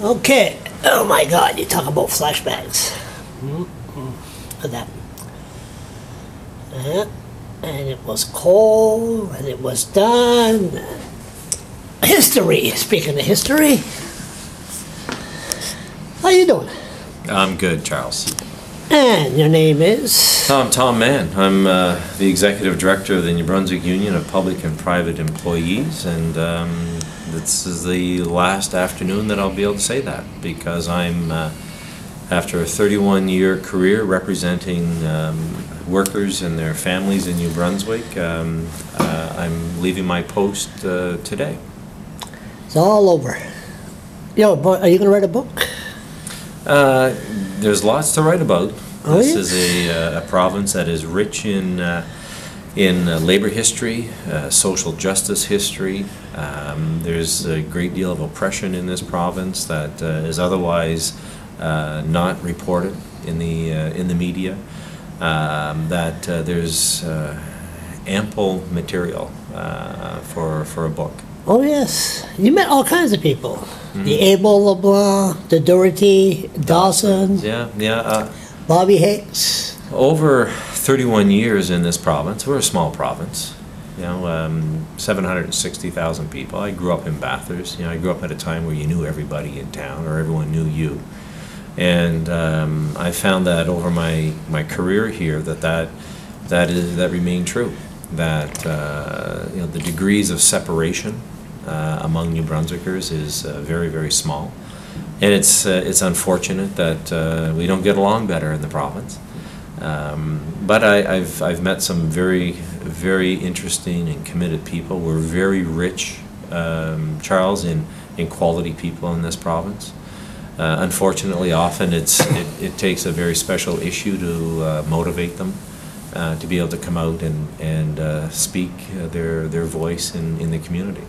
Okay. Oh my God, you talk about flashbacks. Look at that. And it was cold, and it was done. History. Speaking of history, how you doing? I'm good, Charles. And your name is? I'm Tom Mann. I'm the Executive Director of the New Brunswick Union of Public and Private Employees, and this is the last afternoon that I'll be able to say that, because I'm, after a 31-year career representing workers and their families in New Brunswick, I'm leaving my post today. It's all over. Yo, are you going to write a book? There's lots to write about. Oh, this yes? is a province that is rich in labor history, social justice history. There's a great deal of oppression in this province that is otherwise not reported in the media. There's ample material for a book. Oh, yes. You met all kinds of people. Mm-hmm. The Abel LeBlanc, the Doherty, Dawson. Yeah. Bobby Hicks. Over 31 years in this province. We're a small province. 760,000 people. I grew up in Bathurst. I grew up at a time where you knew everybody in town, or everyone knew you. And I found that over my career here that remained true. That the degrees of separation among New Brunswickers is very, very small, and it's unfortunate that we don't get along better in the province. But I've met some very, very interesting and committed people. We're very rich, Charles, in quality people in this province. Unfortunately, often it takes a very special issue to motivate them to be able to come out and speak their voice in the community.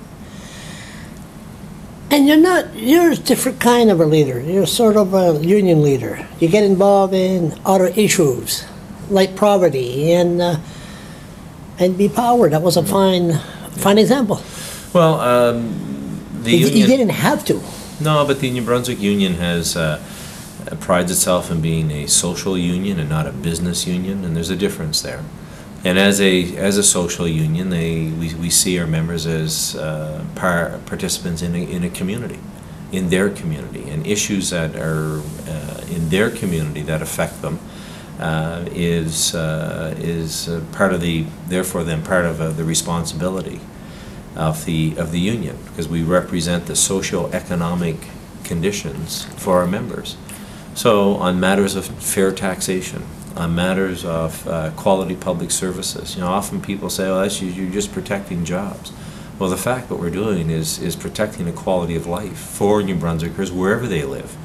And you're a different kind of a leader. You're sort of a union leader. You get involved in other issues like poverty and be power. That was a fine example. Well, you didn't have to. No, but the New Brunswick Union prides itself in being a social union and not a business union, and there's a difference there. And as a social union, we see our members as participants in a community, in their community, and issues that are in their community that affect them is part of the responsibility of the union, because we represent the socio-economic conditions for our members. So on matters of fair taxation, on matters of quality public services, often people say, "Oh, you're just protecting jobs." Well, the fact what we're doing is protecting the quality of life for New Brunswickers wherever they live,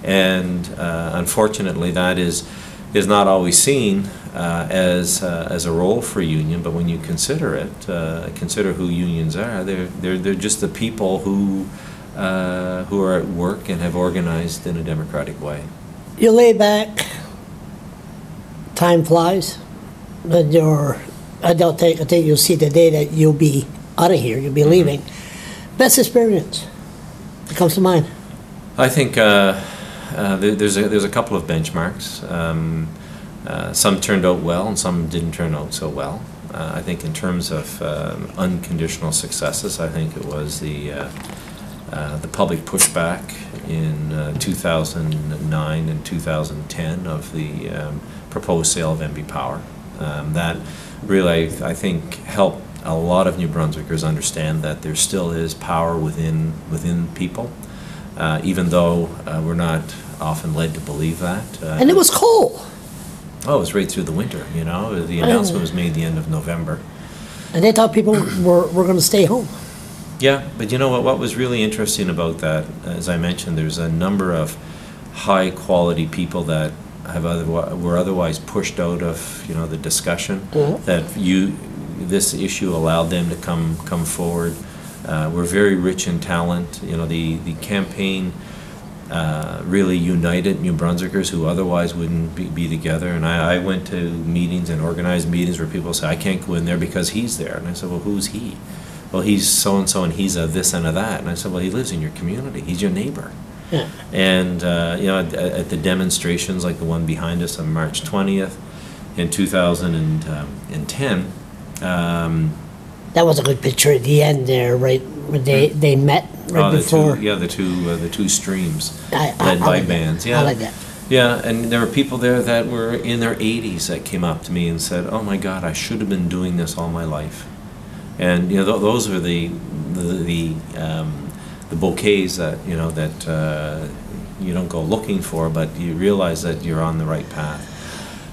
and unfortunately, that is not always seen as a role for a union. But when you consider who unions are, they're just the people who are at work and have organized in a democratic way. You lay back. Time flies, but I think you'll see the day that you'll be out of here. You'll be leaving. Best experience that comes to mind? I think there's a couple of benchmarks. Some turned out well, and some didn't turn out so well. I think in terms of unconditional successes, I think it was the public pushback in 2009 and 2010 of the proposed sale of MB Power. That really, I think, helped a lot of New Brunswickers understand that there still is power within people, even though we're not often led to believe that. And it was cold. Oh, it was right through the winter, The announcement was made the end of November. And they thought people were going to stay home. Yeah, but you know what was really interesting about that, as I mentioned, there's a number of high-quality people that were otherwise pushed out of the discussion. Mm-hmm. That this issue allowed them to come forward. We're very rich in talent. The campaign really united New Brunswickers who otherwise wouldn't be together. And I went to meetings and organized meetings where people say, "I can't go in there because he's there." And I said, "Well, who's he?" "Well, he's so-and-so and he's a this and a that." And I said, "Well, he lives in your community. He's your neighbor." Yeah. And at the demonstrations like the one behind us on March 20th in 2010. That was a good picture at the end there, right when they met right before. The two streams I led by like bands. that. Yeah, I like that. Yeah, and there were people there that were in their 80s that came up to me and said, "Oh my God, I should have been doing this all my life." And those are the bouquets that you don't go looking for, but you realize that you're on the right path.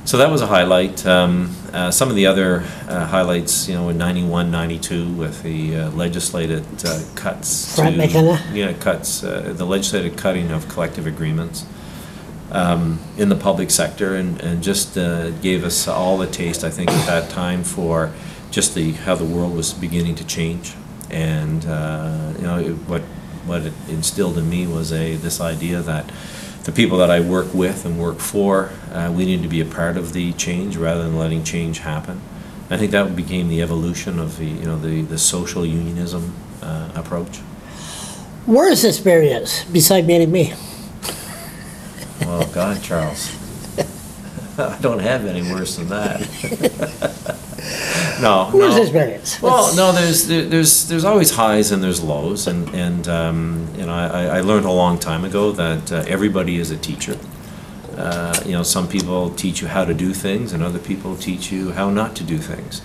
So that was a highlight. Some of the other highlights, in 91, 92, with the legislated cuts Frank McKenna? the legislated cutting of collective agreements in the public sector, and just gave us all a taste, I think, at that time for just how the world was beginning to change. And what it instilled in me was this idea that the people that I work with and work for, we need to be a part of the change rather than letting change happen. I think that became the evolution of the social unionism approach. Worst experience beside meeting me? Oh God, Charles, I don't have any worse than that. No. Worst experience? Well, no. There's always highs and there's lows, and I learned a long time ago that everybody is a teacher. Some people teach you how to do things, and other people teach you how not to do things.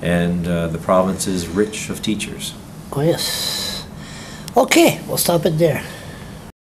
And the province is rich of teachers. Oh yes. Okay, we'll stop it there.